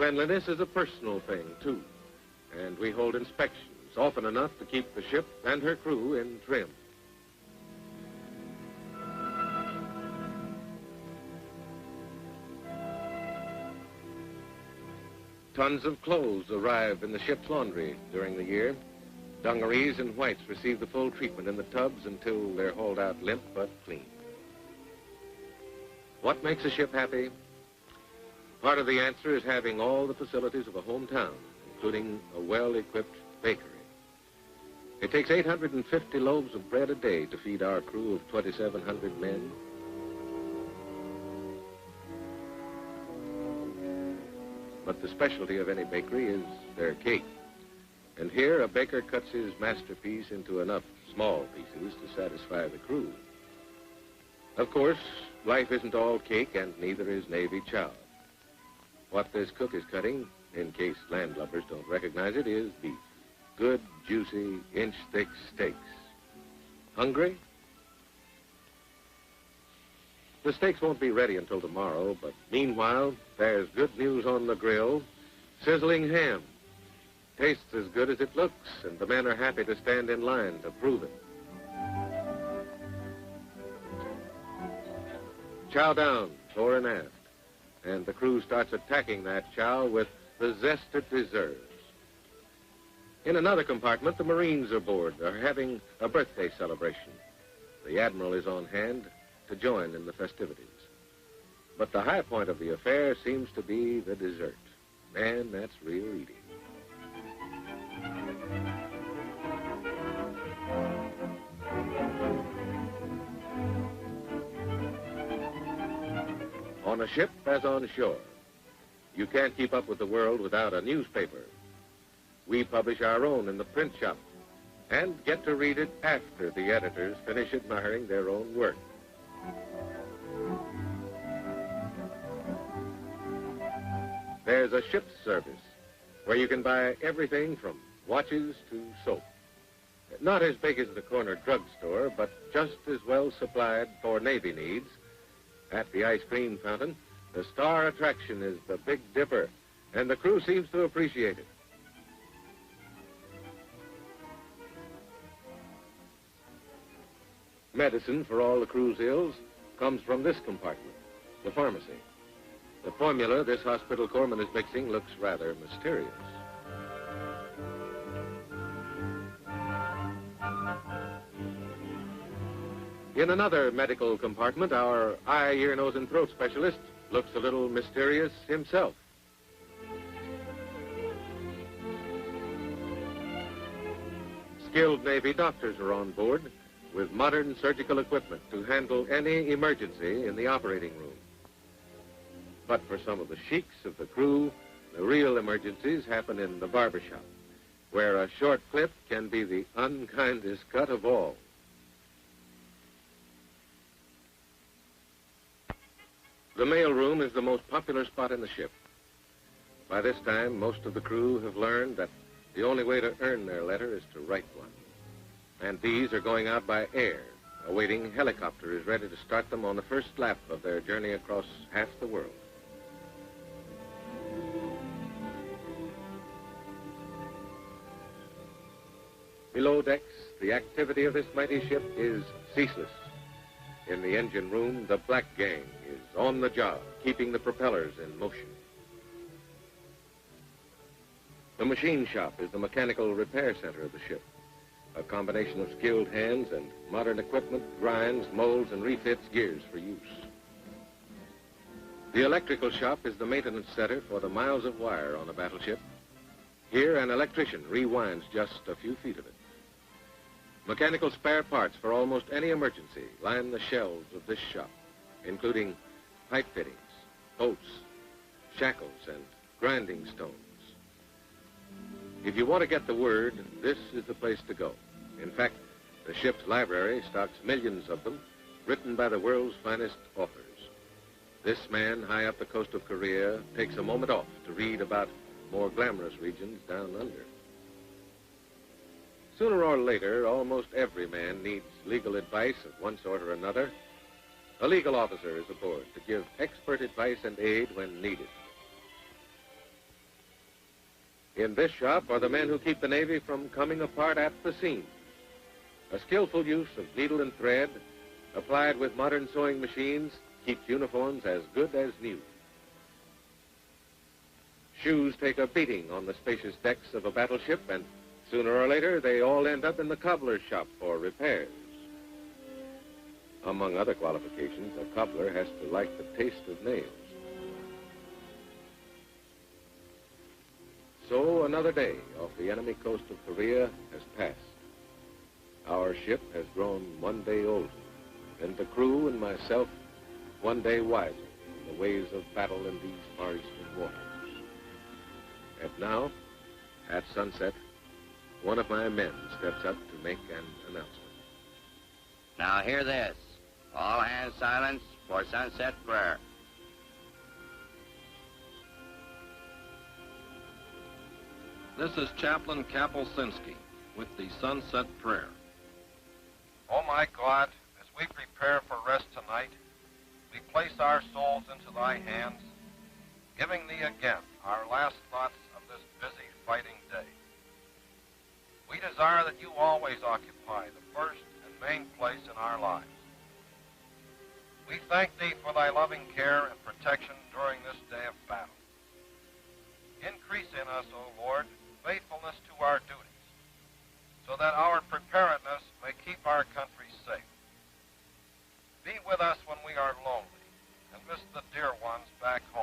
Cleanliness is a personal thing, too, and we hold inspections often enough to keep the ship and her crew in trim. Tons of clothes arrive in the ship's laundry during the year. Dungarees and whites receive the full treatment in the tubs until they're hauled out limp but clean. What makes a ship happy? Part of the answer is having all the facilities of a hometown, including a well-equipped bakery. It takes 850 loaves of bread a day to feed our crew of 2,700 men. But the specialty of any bakery is their cake. And here, a baker cuts his masterpiece into enough small pieces to satisfy the crew. Of course, life isn't all cake, and neither is Navy chow. What this cook is cutting, in case landlubbers don't recognize it, is beef. Good, juicy, inch-thick steaks. Hungry? The steaks won't be ready until tomorrow, but meanwhile, there's good news on the grill. Sizzling ham. Tastes as good as it looks, and the men are happy to stand in line to prove it. Chow down, fore and aft, and the crew starts attacking that chow with the zest it deserves. In another compartment, the Marines aboard are having a birthday celebration. The Admiral is on hand to join in the festivities. But the high point of the affair seems to be the dessert. Man, that's real eating. On a ship as on shore, you can't keep up with the world without a newspaper. We publish our own in the print shop and get to read it after the editors finish admiring their own work. There's a ship's service where you can buy everything from watches to soap. Not as big as the corner drugstore, but just as well supplied for Navy needs. At the ice cream fountain, the star attraction is the Big Dipper, and the crew seems to appreciate it. Medicine for all the crew's ills comes from this compartment, the pharmacy. The formula this hospital corpsman is mixing looks rather mysterious. In another medical compartment, our eye, ear, nose, and throat specialist looks a little mysterious himself. Skilled Navy doctors are on board with modern surgical equipment to handle any emergency in the operating room. But for some of the sheiks of the crew, the real emergencies happen in the barbershop, where a short clip can be the unkindest cut of all. The mailroom is the most popular spot in the ship. By this time, most of the crew have learned that the only way to earn their letter is to write one. And these are going out by air. A waiting helicopter is ready to start them on the first lap of their journey across half the world. Below decks, the activity of this mighty ship is ceaseless. In the engine room, the black gang is on the job, keeping the propellers in motion. The machine shop is the mechanical repair center of the ship. A combination of skilled hands and modern equipment grinds, molds, and refits gears for use. The electrical shop is the maintenance center for the miles of wire on a battleship. Here, an electrician rewinds just a few feet of it. Mechanical spare parts for almost any emergency line the shelves of this shop, including pipe fittings, bolts, shackles, and grinding stones. If you want to get the word, this is the place to go. In fact, the ship's library stocks millions of them, written by the world's finest authors. This man, high up the coast of Korea, takes a moment off to read about more glamorous regions down under. Sooner or later, almost every man needs legal advice of one sort or another. A legal officer is aboard to give expert advice and aid when needed. In this shop are the men who keep the Navy from coming apart at the seams. A skillful use of needle and thread, applied with modern sewing machines, keeps uniforms as good as new. Shoes take a beating on the spacious decks of a battleship, and sooner or later they all end up in the cobbler's shop for repairs. Among other qualifications, a cobbler has to like the taste of nails. So another day off the enemy coast of Korea has passed. Our ship has grown one day older, and the crew and myself one day wiser in the ways of battle in these Far Eastern waters. And now, at sunset, one of my men steps up to make an announcement. Now hear this. All hands silence for sunset prayer. This is Chaplain Kapelsinski with the sunset prayer. Oh my God, as we prepare for rest tonight, we place our souls into thy hands, giving thee again our last thoughts of this busy fighting day. We desire that you always occupy the first and main place in our lives. We thank thee for thy loving care and protection during this day of battle. Increase in us, O Lord, faithfulness to our duties, so that our preparedness may keep our country safe. Be with us when we are lonely and miss the dear ones back home.